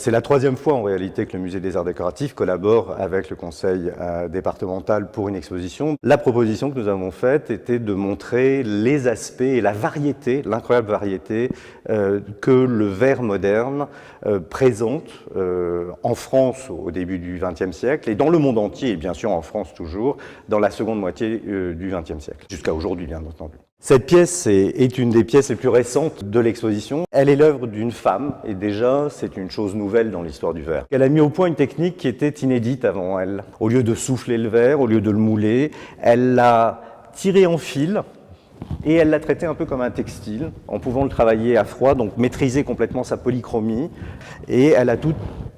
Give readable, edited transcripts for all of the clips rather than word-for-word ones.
C'est la troisième fois en réalité que le Musée des Arts Décoratifs collabore avec le conseil départemental pour une exposition. La proposition que nous avons faite était de montrer les aspects et la variété, l'incroyable variété que le verre moderne présente en France au début du XXe siècle et dans le monde entier, et bien sûr en France toujours, dans la seconde moitié du XXe siècle, jusqu'à aujourd'hui bien entendu. Cette pièce est une des pièces les plus récentes de l'exposition. Elle est l'œuvre d'une femme, et déjà, c'est une chose nouvelle dans l'histoire du verre. Elle a mis au point une technique qui était inédite avant elle. Au lieu de souffler le verre, au lieu de le mouler, elle l'a tiré en fil, et elle l'a traité un peu comme un textile, en pouvant le travailler à froid, donc maîtriser complètement sa polychromie. Et elle a tout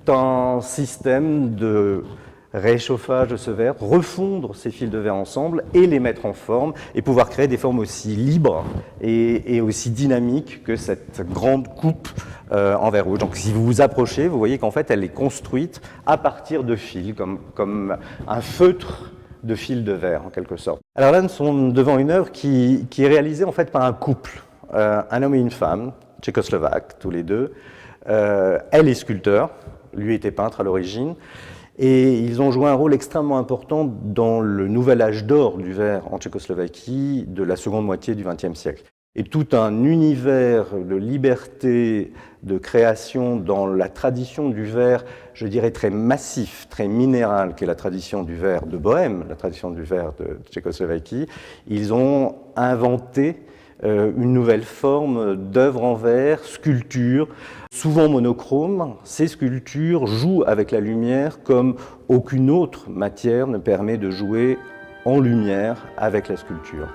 un système de réchauffage de ce verre, refondre ces fils de verre ensemble et les mettre en forme et pouvoir créer des formes aussi libres et aussi dynamiques que cette grande coupe en verre rouge. Donc si vous vous approchez, vous voyez qu'en fait elle est construite à partir de fils, comme un feutre de fils de verre en quelque sorte. Alors là nous sommes devant une œuvre qui est réalisée en fait par un couple, un homme et une femme, tchécoslovaques tous les deux. Elle est sculpteur, lui était peintre à l'origine. Et ils ont joué un rôle extrêmement important dans le nouvel âge d'or du verre en Tchécoslovaquie de la seconde moitié du XXe siècle. Et tout un univers de liberté, de création dans la tradition du verre, je dirais très massif, très minéral, qui est la tradition du verre de Bohême, la tradition du verre de Tchécoslovaquie. Ils ont inventé une nouvelle forme d'œuvre en verre, sculpture, souvent monochrome. Ces sculptures jouent avec la lumière comme aucune autre matière ne permet de jouer en lumière avec la sculpture.